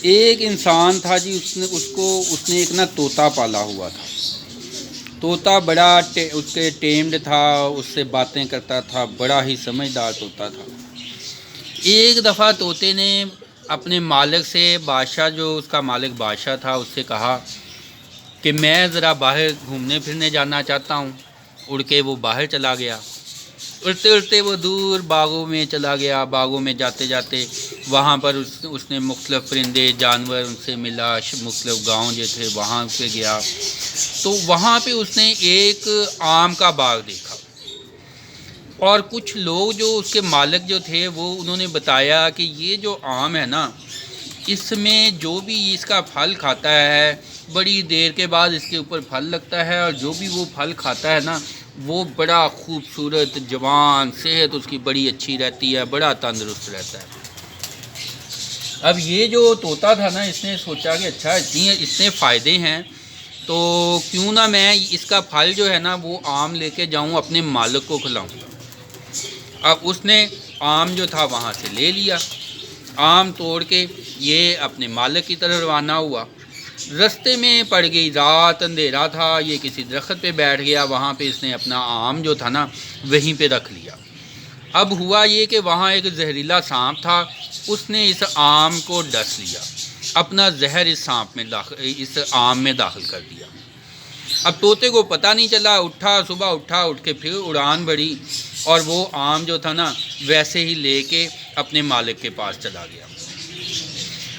ایک انسان تھا جی، اس نے ایک نا طوطا پالا ہوا تھا۔ طوطا بڑا اس کے ٹیمڈ تھا، اس سے باتیں کرتا تھا، بڑا ہی سمجھدار طوطا تھا۔ ایک دفعہ طوطے نے اپنے مالک سے، بادشاہ جو اس کا مالک بادشاہ تھا، اس سے کہا کہ میں ذرا باہر گھومنے پھرنے جانا چاہتا ہوں۔ اڑ کے وہ باہر چلا گیا، اڑتے اڑتے وہ دور باغوں میں چلا گیا۔ باغوں میں جاتے جاتے وہاں پر اس نے مختلف پرندے جانور ان سے ملا، مختلف گاؤں جو تھے وہاں پہ گیا، تو وہاں پہ اس نے ایک آم کا باغ دیکھا، اور کچھ لوگ جو اس کے مالک جو تھے وہ انہوں نے بتایا کہ یہ جو آم ہے نا، اس میں جو بھی اس کا پھل کھاتا ہے بڑی دیر کے بعد اس کے اوپر پھل لگتا ہے، اور جو بھی وہ پھل کھاتا ہے نا وہ بڑا خوبصورت جوان، صحت اس کی بڑی اچھی رہتی ہے، بڑا تندرست رہتا ہے۔ اب یہ جو طوطا تھا نا، اس نے سوچا کہ اچھا اتنے فائدے ہیں تو کیوں نہ میں اس کا پھل جو ہے نا وہ آم لے کے جاؤں، اپنے مالک کو کھلاؤں گا۔ اب اس نے آم جو تھا وہاں سے لے لیا، آم توڑ کے یہ اپنے مالک کی طرف روانہ ہوا۔ رستے میں پڑ گئی رات، اندھیرا تھا، یہ کسی درخت پہ بیٹھ گیا، وہاں پہ اس نے اپنا آم جو تھا نا وہیں پہ رکھ لیا۔ اب ہوا یہ کہ وہاں ایک زہریلا سانپ تھا، اس نے اس آم کو ڈس لیا، اپنا زہر اس آم میں داخل کر دیا۔ اب طوطے کو پتہ نہیں چلا، صبح اٹھا، اٹھ کے پھر اڑان بڑھی، اور وہ آم جو تھا نا ویسے ہی لے کے اپنے مالک کے پاس چلا گیا۔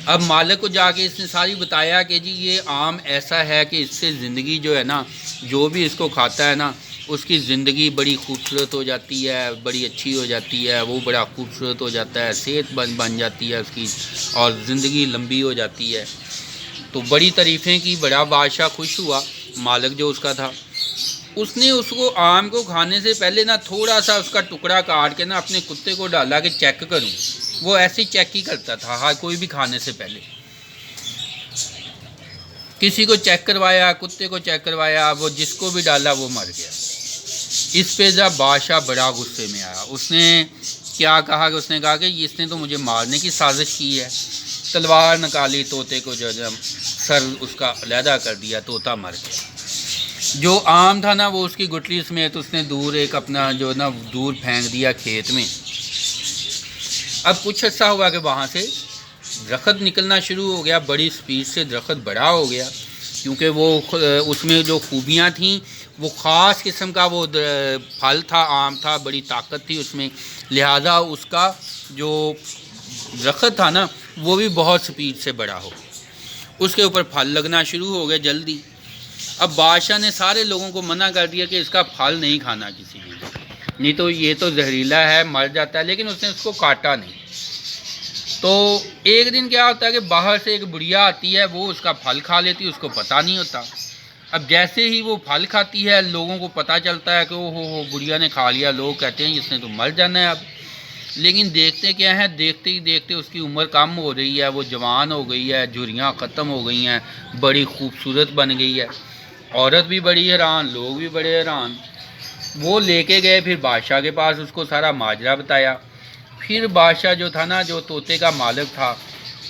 اب مالک کو جا کے اس نے ساری بتایا کہ جی یہ آم ایسا ہے کہ اس سے زندگی جو ہے نا، جو بھی اس کو کھاتا ہے نا اس کی زندگی بڑی خوبصورت ہو جاتی ہے، بڑی اچھی ہو جاتی ہے، وہ بڑا خوبصورت ہو جاتا ہے، صحت بن جاتی ہے اس کی، اور زندگی لمبی ہو جاتی ہے۔ تو بڑی تعریفیں کی، بڑا بادشاہ خوش ہوا، مالک جو اس کا تھا۔ اس نے اس کو آم کو کھانے سے پہلے نا تھوڑا سا اس کا ٹکڑا کاٹ کے نا اپنے کتے کو ڈالا کہ چیک کروں۔ وہ ایسی چیک ہی کرتا تھا ہر کوئی بھی کھانے سے پہلے، کسی کو چیک کروایا، کتے کو چیک کروایا، وہ جس کو بھی ڈالا وہ مر گیا۔ اس پہ جب بادشاہ بڑا غصے میں آیا، اس نے کیا کہا کہ اس نے کہا کہ اس نے تو مجھے مارنے کی سازش کی ہے۔ تلوار نکالی، طوطے کو جو سر اس کا علیحدہ کر دیا، طوطا مر گیا۔ جو آم تھا نا وہ اس کی گٹلی سمیت اس نے دور ایک اپنا جو نا دور پھینک دیا کھیت میں۔ اب کچھ عرصہ ہوا کہ وہاں سے درخت نکلنا شروع ہو گیا، بڑی سپیڈ سے درخت بڑا ہو گیا، کیونکہ وہ اس میں جو خوبیاں تھیں، وہ خاص قسم کا وہ پھل تھا، آم تھا، بڑی طاقت تھی اس میں، لہٰذا اس کا جو درخت تھا نا وہ بھی بہت سپیڈ سے بڑا ہو گیا، اس کے اوپر پھل لگنا شروع ہو گئے جلدی۔ اب بادشاہ نے سارے لوگوں کو منع کر دیا کہ اس کا پھل نہیں کھانا کسی بھی، نہیں تو یہ تو زہریلا ہے، مر جاتا ہے، لیکن اس نے اس کو کاٹا نہیں۔ تو ایک دن کیا ہوتا ہے کہ باہر سے ایک بڑھیا آتی ہے، وہ اس کا پھل کھا لیتی ہے، اس کو پتہ نہیں ہوتا۔ اب جیسے ہی وہ پھل کھاتی ہے لوگوں کو پتہ چلتا ہے کہ او ہو بڑھیا نے کھا لیا، لوگ کہتے ہیں اس نے تو مر جانا ہے اب۔ لیکن دیکھتے کیا ہے، دیکھتے ہی دیکھتے اس کی عمر کم ہو رہی ہے، وہ جوان ہو گئی ہے، جھریاں ختم ہو گئی ہیں، بڑی خوبصورت بن گئی ہے۔ عورت بھی بڑی حیران، لوگ بھی بڑے حیران۔ وہ لے کے گئے پھر بادشاہ کے پاس، اس کو سارا ماجرا بتایا۔ پھر بادشاہ جو تھا نا، جو طوطے کا مالک تھا،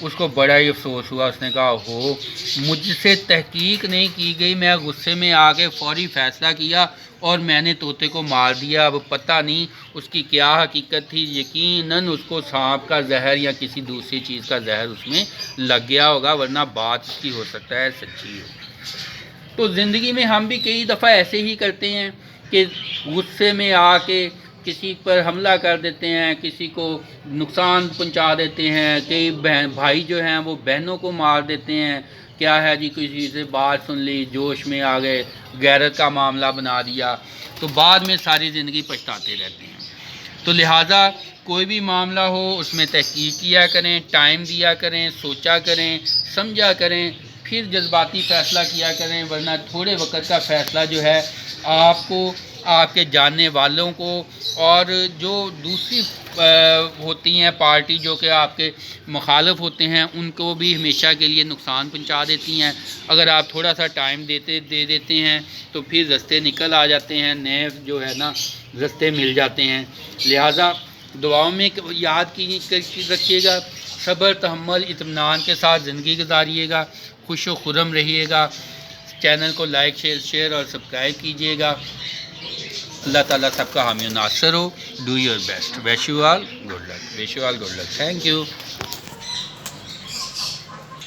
اس کو بڑا ہی افسوس ہوا۔ اس نے کہا ہو مجھ سے تحقیق نہیں کی گئی، میں غصے میں آ کے فوری فیصلہ کیا اور میں نے طوطے کو مار دیا۔ اب پتہ نہیں اس کی کیا حقیقت تھی، یقیناً اس کو سانپ کا زہر یا کسی دوسری چیز کا زہر اس میں لگ گیا ہوگا، ورنہ بات اس کی ہو سکتا ہے سچی ہو۔ تو زندگی میں ہم بھی کئی دفعہ ایسے ہی کرتے ہیں کہ غصے میں آ کے کسی پر حملہ کر دیتے ہیں، کسی کو نقصان پہنچا دیتے ہیں، کئی بھائی جو ہیں وہ بہنوں کو مار دیتے ہیں، کیا ہے جی کسی سے بات سن لی، جوش میں آ گئے، غیرت کا معاملہ بنا دیا، تو بعد میں ساری زندگی پچھتاتے رہتے ہیں۔ تو لہٰذا کوئی بھی معاملہ ہو اس میں تحقیق کیا کریں، ٹائم دیا کریں، سوچا کریں، سمجھا کریں، پھر جذباتی فیصلہ کیا کریں، ورنہ تھوڑے وقت کا فیصلہ جو ہے آپ کو، آپ کے جاننے والوں کو، اور جو دوسری ہوتی ہیں پارٹی جو کہ آپ کے مخالف ہوتے ہیں، ان کو بھی ہمیشہ کے لیے نقصان پہنچا دیتی ہیں۔ اگر آپ تھوڑا سا ٹائم دے دیتے ہیں تو پھر رستے نکل آ جاتے ہیں، نئے جو ہے نا رستے مل جاتے ہیں۔ لہٰذا دعاؤں میں یاد رکھیے گا، صبر تحمل اطمینان کے ساتھ زندگی گزاریے گا، خوش و خرم رہیے گا. چینل کو لائک شیئر اور سبسکرائب کیجیے گا. اللہ تعالیٰ سب کا حامی و ناصر ہو. Do your best. Wish you all good luck. Thank you.